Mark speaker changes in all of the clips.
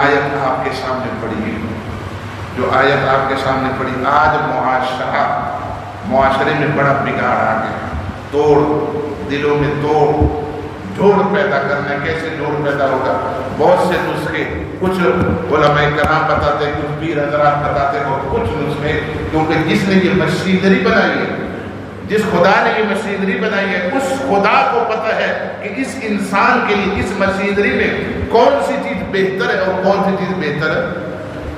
Speaker 1: آیت آپ کے سامنے پڑی ہے، جو آیت آپ کے سامنے پڑی، آج معاشرے میں بڑا بگاڑ آ گیا، توڑ، دلوں میں توڑ، جوڑ پیدا کرنا۔ کیسے جوڑ پیدا ہوگا؟ بہت سے نسخے، کچھ علماء کرام بتاتے ہیں، کچھ پیر حضرات بتاتے ہیں، اور کچھ نسخے، کیونکہ جس نے یہ مشینری بنائی ہے، جس خدا نے یہ مشینری بنائی ہے، اس خدا کو پتہ ہے کہ اس انسان کے لیے اس مشینری میں کون سی چیز بہتر ہے اور کون سی چیز بہتر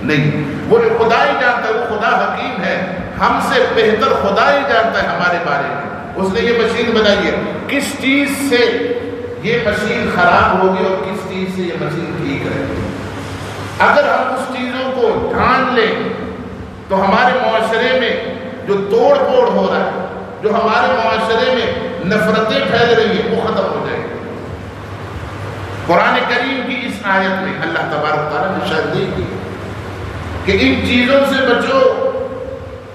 Speaker 1: نہیں۔ وہ جو خدا ہی جانتا ہے، وہ خدا حکیم ہے، ہم سے بہتر خدا ہی جانتا ہے ہمارے بارے میں۔ اس نے یہ مشین بنائی ہے، کس چیز سے یہ مشین خراب ہوگی اور کس چیز سے یہ مشین ٹھیک رہے گی۔ اگر ہم اس چیزوں کو جان لیں تو ہمارے معاشرے میں جو توڑ پھوڑ ہو رہا ہے، جو ہمارے معاشرے میں نفرتیں پھیل رہی ہیں، وہ ختم ہو جائے گی۔ قرآن کریم کی اس آیت میں اللہ تبارک تعالیٰ نے شرط دی کہ ان چیزوں سے بچو۔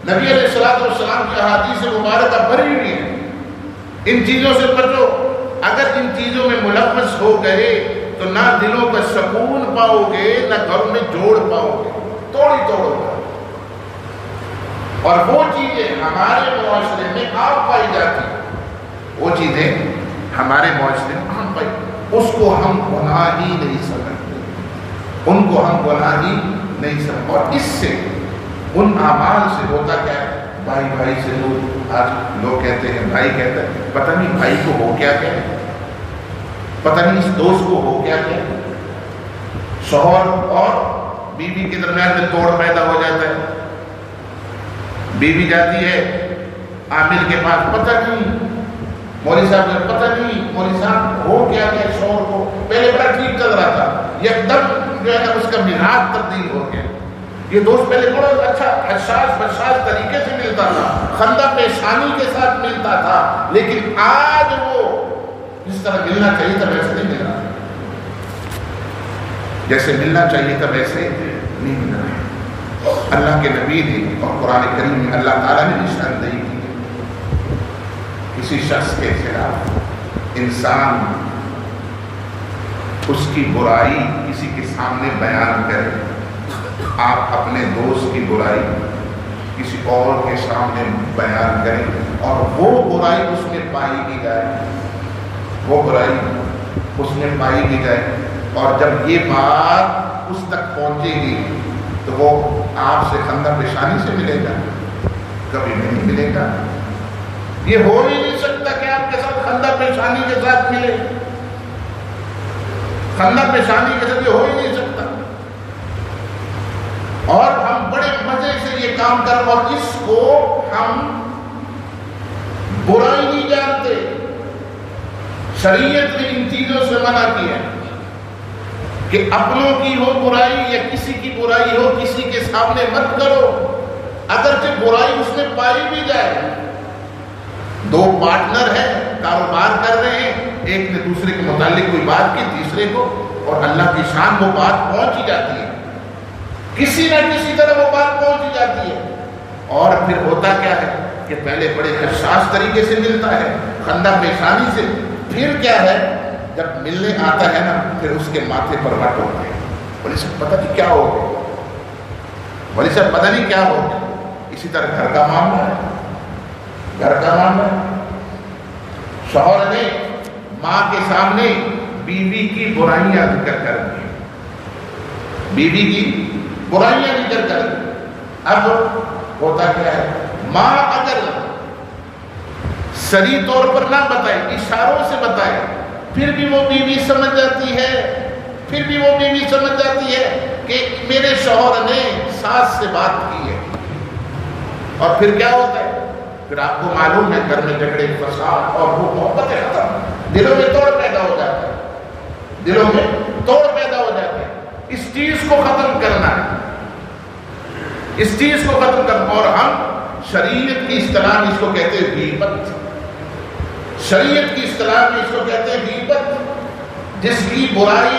Speaker 1: نبی علیہ السلام کی احادیث مبارکہ بھری ہوئی ہیں، ان چیزوں سے بچو۔ اگر ان چیزوں میں ملوث ہو گئے تو نہ دلوں کا سکون پاؤ گے، نہ گھر میں جوڑ پاؤ گے، توڑ ہوگا۔ اور وہ چیزیں ہمارے معاشرے میں عام پائی جاتی ہیں، وہ چیزیں ہمارے معاشرے میں عام پائی، اس کو ہم گناہ ہی نہیں سمجھتے، ان کو ہم گناہ ہی نہیں سمجھتے۔ اور اس سے ان اعمال سے ہوتا کیا ہے؟ بھائی سے لوگ کہتے ہیں، بھائی کہتا ہے پتہ نہیں بھائی کو ہو کیا کیا، پتہ نہیں اس دوست کو ہو کیا کیا۔ شوہر اور بیوی کے درمیان میں توڑ پیدا ہو جاتا ہے، بیوی جاتی ہے عامل کے پاس، پتہ نہیں مولوی صاحب نے، پتہ نہیں مولوی صاحب ہو کیا کیا شوہر کو، پہلے بڑا ٹھیک چل رہا تھا، یک دم جو ہے نا اس کا مزاج تبدیل ہو گیا۔ یہ دوست پہلے بڑا اچھا حساس بشاس طریقے سے ملتا تھا، خندہ پیشانی کے ساتھ ملتا تھا، لیکن آج وہ جس طرح ملنا چاہیے تھا ویسے نہیں مل رہا، جیسے ملنا چاہیے تھا ویسے نہیں مل رہا۔ اللہ کے نبی نے اور قرآن کریم میں اللہ تعالیٰ نے نشاندہی کی ہے، کسی شخص کے خلاف انسان اس کی برائی کسی کے سامنے بیان کرے، آپ اپنے دوست کی برائی کسی اور کے سامنے بیان کریں اور وہ برائی اس میں پائی کی جائے، وہ برائی اس میں پائی کی جائے، اور جب یہ بات اس تک پہنچے گی تو وہ آپ سے خندہ پیشانی سے ملے گا؟ کبھی نہیں ملے گا۔ یہ ہو ہی نہیں سکتا کہ آپ کے ساتھ خندہ پیشانی کے ساتھ ملے، خندہ پیشانی کے ساتھ یہ ہو ہی نہیں سکتا۔ اور ہم بڑے مزے سے یہ کام کر، اور اس کو ہم برائی نہیں جانتے۔ شریعت نے ان چیزوں سے منع کیا کہ اپنوں کی ہو برائی یا کسی کی برائی ہو کسی کے سامنے مت کرو، اگرچہ برائی اس میں پائی بھی جائے۔ دو پارٹنر ہیں، کاروبار کر رہے ہیں، ایک نے دوسرے کے متعلق کوئی بات کی تیسرے کو، اور اللہ کی شان وہ بات پہنچ ہی جاتی ہے، کسی نہ کسی طرح وہ بات پہنچ ہی جاتی ہے۔ اور پھر ہوتا کیا ہے کہ پہلے بڑے حساس طریقے سے ملتا ہے، خندہ پیشانی سے، پھر کیا ہے جب ملنے آتا ہے نا پھر اس کے ماتھے پر وٹ ہوتا ہے، بولے صاحب پتہ نہیں کیا ہو گیا، بولے صاحب پتہ نہیں کیا ہو گیا۔ اسی طرح گھر کا معاملہ ہے، گھر کا معاملہ ہے، شوہر نے ماں کے سامنے بیوی کی برائیاں ذکر کر دی، بیوی کی برائیاں ذکر کر دی۔ اب ہوتا کیا ہے، ماں اگر صریح طور پر نہ بتائے، اشاروں سے بتائے، پھر بھی وہ بیوی سمجھ جاتی ہے، پھر بھی وہ بیوی سمجھ جاتی ہے کہ میرے شوہر نے ساس سے بات کی ہے۔ اور پھر کیا ہوتا ہے، پھر آپ کو معلوم ہے گھر میں جھگڑے فساد اور وہ محبتیں ختم، دلوں میں توڑ پیدا ہو جاتا ہے، دلوں میں توڑ پیدا ہو جاتا ہے۔ اس چیز کو ختم کرنا ہے، اس چیز کو ختم کرنا۔ اور ہم شریعت کی اصطلاح میں اس کو کہتے ہیں غیبت، شریعت کی اصطلاح میں اس کو کہتے ہیں غیبت، جس کی برائی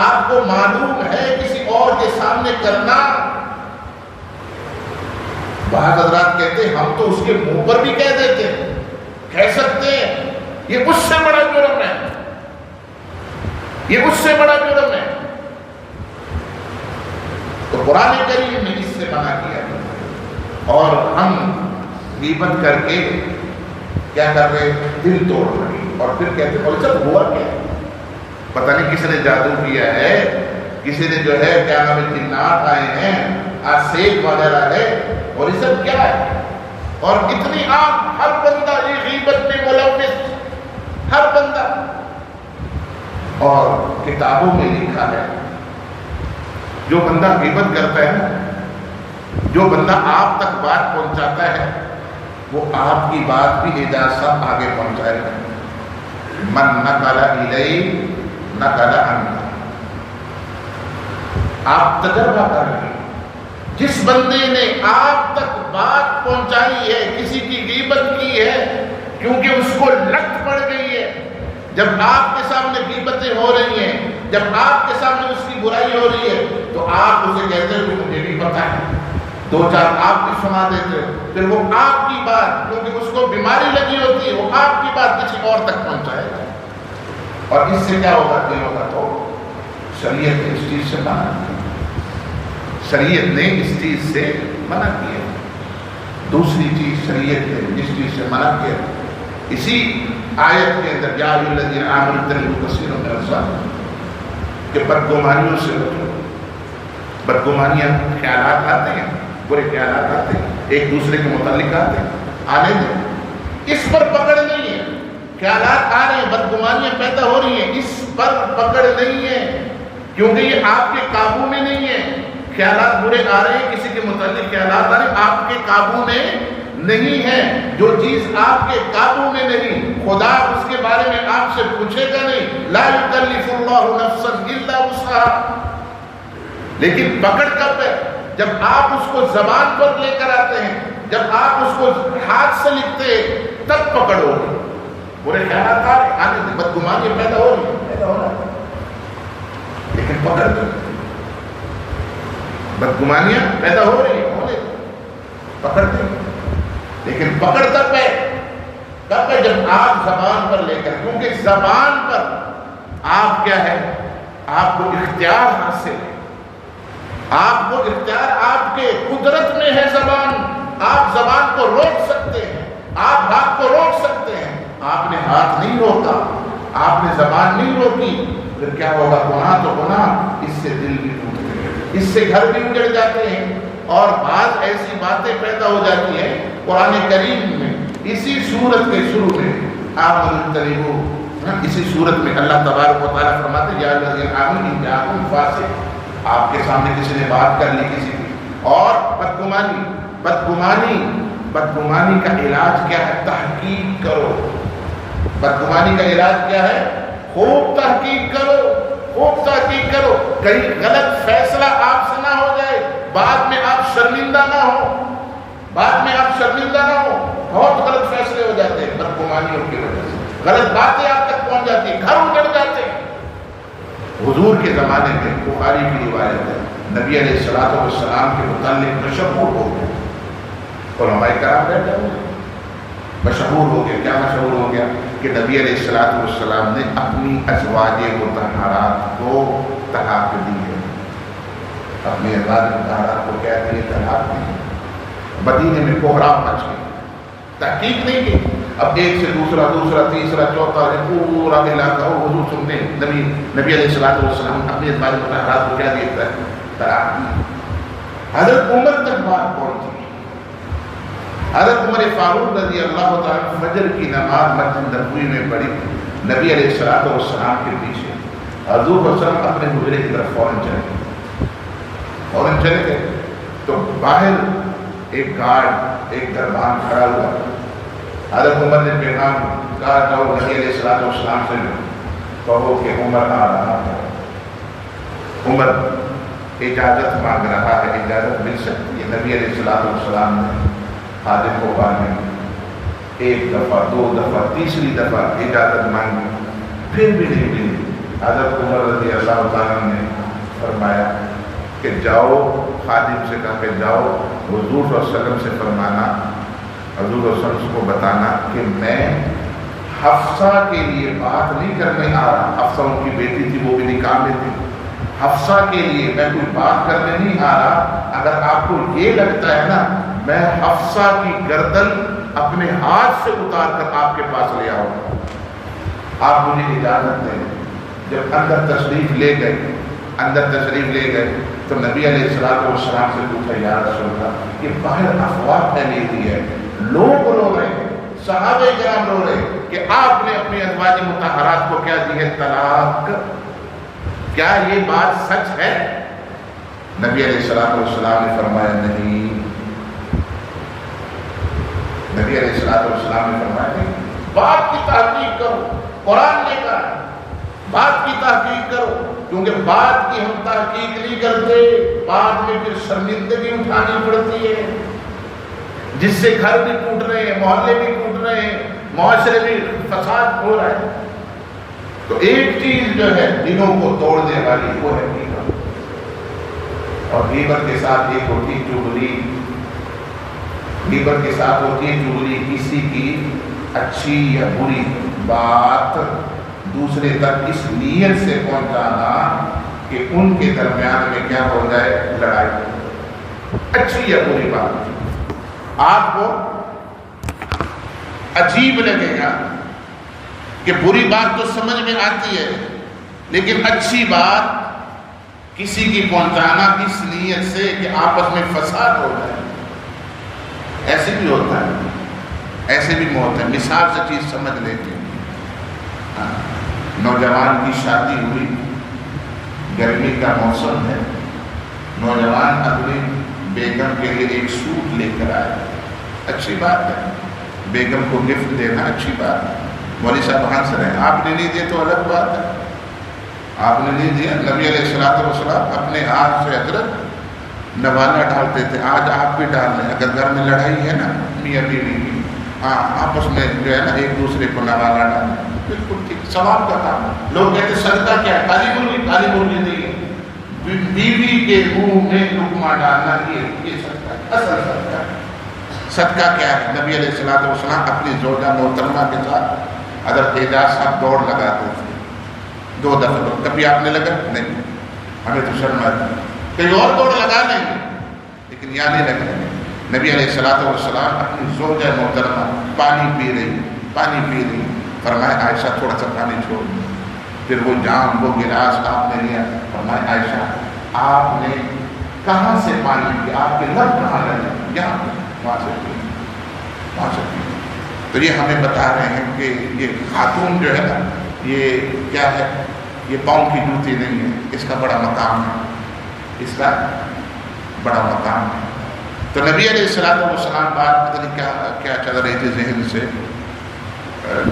Speaker 1: آپ کو معلوم ہے کسی اور کے سامنے کرنا۔ بعض حضرات کہتے ہیں ہم تو اس کے منہ پر بھی کہہ دیتے ہیں، کہہ سکتے ہیں، یہ اس سے بڑا جرم ہے، یہ اس سے بڑا جرم ہے۔ تو قرآن کریم نے اس سے منع کیا، اور ہم غیبت کر کے کیا کر رہے، دل توڑ رہے، اور پھر کہتے ہیں سب ہوا کیا، پتہ نہیں کس نے جادو کیا ہے، کسی نے جو ہے کیا نام ہے جنات آئے ہیں، آسیب وغیرہ ہے، اور یہ سب کیا ہے، اور اتنی عام ہر بندہ یہ غیبت میں ملوث، ہر بندہ، اور کتابوں میں لکھا ہے جو بندہ غیبت کرتا ہے، جو بندہ آپ تک بات پہنچاتا ہے، وہ آپ کی بات بھی اجازت آگے پہنچائے گا۔ من نقل الی نقل عنہ، آپ تجربہ کر رہے ہیں، جس بندے نے آپ تک بات پہنچائی ہے، کسی کی غیبت کی ہے، کیونکہ اس کو لت پڑ گئی ہے، جب آپ کے سامنے غیبتیں ہو رہی ہیں، جب آپ کے سامنے اس کی برائی ہو رہی ہے، تو آپ اسے کہتے ہیں کہ مجھے بھی پتہ ہے، دو چار آپ بھی سنا دیتے، پھر وہ آپ کی بات، کیونکہ اس کو بیماری لگی ہوتی ہے، وہ آپ کی بات کسی اور تک پہنچائے گا، اور اس سے کیا ہوگا، دلوں کا تو شریعت نے اس چیز سے منع کیا، شریعت نے اس چیز سے منع کیا۔ دوسری چیز شریعت نے جس چیز سے منع کیا، اسی آیت کے اندر یا ایھا الذین آمنوا اجتنبوا کثیرا من الظن، کہ بدگمانیوں سے بچو۔ بدگمانیاں خیالات آتے ہیں، برے خیالات آتے ہیں، ایک دوسرے کے متعلق آتے ہیں، آنے دیں، اس پر پکڑ نہیں ہے، خیالات آ رہے ہیں، بدگمانیاں پیدا ہو رہی ہیں، اس پر پکڑ نہیں ہے، کیونکہ یہ آپ کے قابو میں نہیں ہے، خیالات برے آ رہے ہیں، کسی کے متعلق خیالات آ رہے ہیں، آپ کے قابو میں نہیں ہے، جو چیز آپ کے قابو میں نہیں، خدا اس کے بارے میں آپ سے پوچھے گا نہیں، لا یکلف اللہ نفسا الا وسعها، لیکن پکڑ کب ہے، جب آپ اس کو زبان پر لے کر آتے ہیں، جب آپ اس کو ہاتھ سے لکھتے ہیں، تب پکڑ ہوگی۔ برے خیالات آ رہے ہیں، بدگمانیاں پیدا ہو رہی ہیں، پیدا ہو رہا ہے، لیکن پکڑ دو، بدگمانیاں پیدا ہو رہی ہیں، ہونے پکڑ دیں، لیکن پکڑ تب ہے جب آپ زبان پر لے کر، کیونکہ زبان پر آپ کیا ہے، آپ کو اختیار حاصل ہے، آپ کو اختیار آپ کے قدرت میں ہے، زبان، آپ زبان کو روک سکتے ہیں، آپ ہاتھ کو روک سکتے ہیں، آپ نے ہاتھ نہیں روکا، آپ نے زبان نہیں روکی، پھر کیا ہوگا، گناہ تو گناہ، اس سے دل بھی ٹوٹتے ہیں، اس سے گھر بھی اجڑ جاتے ہیں، اور بعض ایسی باتیں پیدا ہو جاتی ہیں۔ قرآن کریم میں اسی سورت کے شروع میں اسی سورت میں اللہ تبارک و تعالیٰ فرماتے ہیں یا الذین آمنوا ان جاءکم فاسق، آپ کے سامنے کسی نے بات کر لی کسی کی، اور بدگمانی کا علاج کیا ہے، تحقیق کرو، بدگمانی کا علاج کیا ہے، خوب تحقیق کرو، خوب تحقیق کرو، کہیں غلط فیصلہ آپ سے نہ ہو جائے، بعد میں آپ شرمندہ نہ ہو، بعد میں آپ شرمندہ نہ ہو، بہت غلط فیصلے ہو جاتے ہیں بدگمانیوں کی وجہ سے، غلط باتیں آپ تک پہنچ جاتی ہیں، گھر اجڑ جاتے ہیں۔ حضور کے زمانے میں بخاری کی روایت ہے، نبی علیہ الصلوۃ والسلام کے متعلق مشہور ہو گیا، علماء کرام بیٹھے ہوئے، مشہور ہو گیا، کیا مشہور ہو گیا کہ نبی علیہ الصلوۃ والسلام نے اپنی ازواج مطہرات کو طلاق دی ہے، اپنی ازواج مطہرات کو کیا دی، طلاق دی۔ مدینے میں کوہرام مچ گئی، تحقیق نہیں کی، اب ایک سے دوسرا تیسرا چوتھا پورا علاقہ، اور حضور سنتے ہیں نبی علیہ الصلوۃ والسلام اپنی ازواج مطہرات کو کیا دیتا ہے، طلاق دی۔ حضرت عمر تک بات پہنچی، حضرت عمر فاروق رضی اللہ تعالیٰ فجر کی نماز مسجد نبوی میں پڑھی، نبی علیہ الصلوۃ والسلام کے پیچھے، حضور صلی اللہ علیہ وسلم اپنے حجرے کی طرف فوراً چلے گئے، تو باہر ایک گارڈ، ایک دربان کھڑا ہوا، حضرت عمر نے پیغام کہا، جاؤ نبی علیہ الصلوۃ والسلام سے کہو کہ عمر آ رہا ہے، عمر اجازت مانگ رہا ہے، اجازت مل سکتی ہے۔ نبی علیہ الصلوۃ والسلام نے خادم کو باندھے، ایک دفعہ، دو دفعہ، تیسری دفعہ اجازت مانگی، پھر بھی نہیں ملی۔ حضرت عمر رضی اللہ تعالیٰ نے فرمایا کہ جاؤ، خادم سے کہا کہ جاؤ حضور صلی اللہ علیہ وسلم سے فرمانا، حضور صلی اللہ علیہ وسلم کو بتانا کہ میں حفصہ کے لیے بات نہیں کرنے آ رہا، حفصہ ان کی بیٹی تھی، وہ بھی نکاح میں تھی، حفصہ کے لیے میں کوئی بات کرنے نہیں آ رہا، اگر آپ کو یہ لگتا ہے نا میں حفصہ کی گردن اپنے ہاتھ سے اتار کر آپ کے پاس لے آؤں، آپ مجھے اجازت دیں۔ جب اندر تشریف لے گئے تو نبی علیہ السلام سے پوچھا، یا رسول اللہ کہ باہر افواہ پھیلی ہوئی ہے، لوگ رو رہے ہیں، صحابہ کرام رو رہے ہیں کہ آپ نے اپنی ازواج مطہرات کو کیا دی ہے طلاق، کیا یہ بات سچ ہے؟ نبی علیہ السلام نے فرمایا نہیں، نبی علیہ السلام نے فرمایا نہیں، بات کی تحقیق کرو، قرآن نے کہا بات کی تحقیق کرو، کیونکہ بات کی ہم تحقیق نہیں کرتے، بعد میں پھر شرمندگی اٹھانی پڑتی ہے، جس سے گھر بھی ٹوٹ رہے ہیں، محلے بھی ٹوٹ رہے ہیں، معاشرے میں فساد ہو رہا ہے۔ تو ایک چیز جو ہے دلوں کو توڑنے والی وہ ہے غیبت، اور غیبت کے ساتھ ایک ہوتی چغلی، غیبت کے ساتھ ہوتی ہے چغلی، کسی کی اچھی یا بری بات دوسرے تک اس نیت سے پہنچانا کہ ان کے درمیان میں کیا ہو جائے، لڑائی، اچھی یا بری بات۔ آپ کو عجیب لگے گا کہ بری بات تو سمجھ میں آتی ہے، لیکن اچھی بات کسی کی پہنچانا اس نیت سے کہ آپس میں فساد ہو جائے، ایسے بھی ہوتا ہے، ایسے بھی موت ہے۔ مثال سے چیز سمجھ لیتے ہیں، نوجوان کی شادی ہوئی، گرمی کا موسم ہے، نوجوان اپنی بیگم کے لیے ایک سوٹ لے کر آئے، اچھی بات ہے، بیگم کو گفٹ دینا اچھی بات ہے، مولوی صاحب ہنس رہے ہیں، آپ نے نہیں دیے تو الگ بات ہے، آپ نے نہیں دیا۔ نبی علیہ السلام اپنے ہاتھ سے حضرت نوالا ڈالتے تھے، آج آپ بھی ڈال رہے ہیں، اگر گھر میں لڑائی ہے نا میاں بیوی کی، ہاں آپس میں جو ہے نا ایک دوسرے کو نوالا ڈالیں، بالکل ٹھیک، ثواب کا کام۔ لوگ کہتے صدقہ کیا ہے، کالی مرغی نہیں ہے، بیوی کے منہ میں لقمہ ڈالنا یہ صدقہ ہے، اصل صدقہ ہے۔ صدقہ کیا ہے؟ نبی علیہ السلام اپنی زوجہ محترمہ کے ساتھ حضرت اعجاز صاحب دوڑ لگاتے تھے، 2 دفعہ، کبھی آپ نے لگا نہیں، ہمیں تو شرم آتا ہے، کہیں اور دوڑ لگا لیں گے لیکن یہاں نہیں لگا۔ نبی علیہ السلام اپنی زوجہ محترمہ پانی پی رہی، فرمایا عائشہ تھوڑا سا پانی چھوڑ، پھر وہ جام وہ گلاس آپ نے لیا، فرمایا عائشہ آپ نے کہاں سے پانی پیا، آپ کے لب کہاں لگے، یہاں وہاں سے پی۔ تو یہ ہمیں بتا رہے ہیں کہ یہ خاتون جو ہے نا یہ کیا ہے، یہ پاؤں کی جوتی نہیں ہے، اس کا بڑا مقام ہے، اس کا بڑا مقام ہے۔ تو نبی علیہ السلام بات پتہ نہیں کیا چل رہی تھی ذہن سے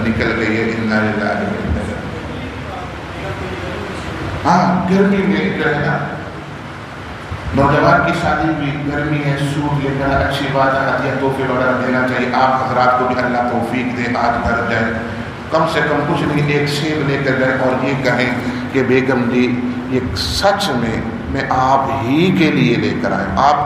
Speaker 1: نکل گئی ہے، انا للہ و انا الیہ۔ ہاں گرمی میں جو ہے نا نوجوان کی شادی بھی گرمی ہے، سوٹ لے کر اچھی بات ہے، ہدیہ تحفے وغیرہ دینا چاہیے، آپ حضرات کو بھی اللہ توفیق دے، آج گھر جائیں کم سے کم کچھ نہیں، ایک سیب لے کر جائیں اور یہ کہیں کہ بیگم جی یہ سچ میں آپ ہی کے لیے لے کر آیا،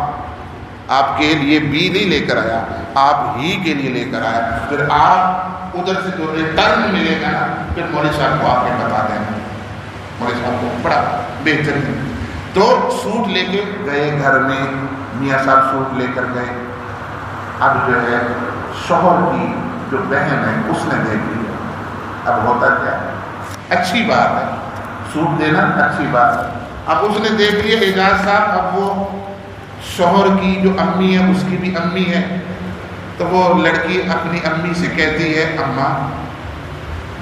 Speaker 1: آپ کے لیے بھی نہیں لے کر آیا، آپ ہی کے لیے لے کر آیا۔ پھر آپ ادھر سے جو ریٹرن ملے گا نا پھر مولوی صاحب کو آپ نے بتا دینا، مولوی صاحب کو بڑا بہترین۔ تو سوٹ لے کے گئے گھر میں، میاں صاحب سوٹ لے کر گئے، اب جو ہے شوہر کی جو بہن ہے اس نے دیکھ لیا، اب ہوتا کیا، اچھی بات ہے سوٹ دینا، اچھی بات ہے، اب اس نے دیکھ لیا اعجاز صاحب، اب وہ شوہر کی جو امی ہے اس کی بھی امی ہے، تو وہ لڑکی اپنی امی سے کہتی ہے اماں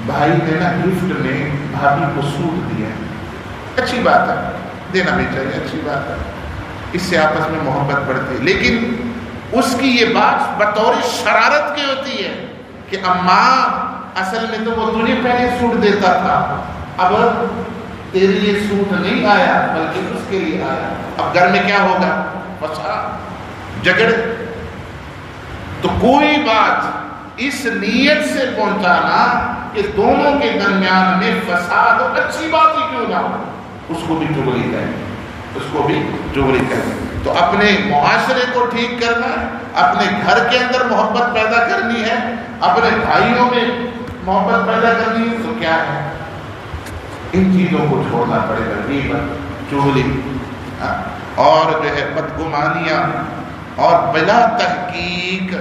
Speaker 1: بھائی نے نا گفٹ میں بھابھی کو سوٹ دیا ہے، اچھی بات ہے دینا بھی چاہیے، اچھی بات ہے، اس سے آپس میں محبت بڑھتی ہے، لیکن اس کی یہ بات بطور شرارت کی ہوتی ہے کہ اماں اصل میں تو وہ تجھے پہلے سوٹ دیتا تھا، اب تیرے لیے سوٹ نہیں آیا بلکہ اس کے لیے آیا، اب گھر میں کیا ہوگا، فساد، جھگڑ۔ تو کوئی بات اس نیت سے پہنچانا کہ دونوں کے درمیان میں فساد ہو، اچھی بات ہی کیوں نہ ہو، اس کو بھی چغلی کہیں، اس کو بھی چغلی کہیں۔ تو اپنے معاشرے کو ٹھیک کرنا ہے، اپنے گھر کے اندر محبت پیدا کرنی ہے، اپنے بھائیوں میں محبت پیدا کرنی ہے، تو کیا ہے، ان چیزوں کو چھوڑنا پڑے گا، غیبت چغلی اور جو ہے بدگمانیاں اور بلا تحقیق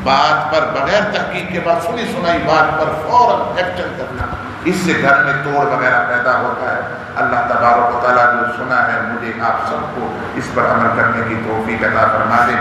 Speaker 1: بات پر، بغیر تحقیق کے بعد سنی سنائی بات پر فوراً ایکشن کرنا، اس سے گھر میں توڑ وغیرہ پیدا ہوتا ہے۔ اللہ تبارک و تعالیٰ جو سنا ہے مجھے آپ سب کو اس پر عمل کرنے کی توفیق عطا فرما دے۔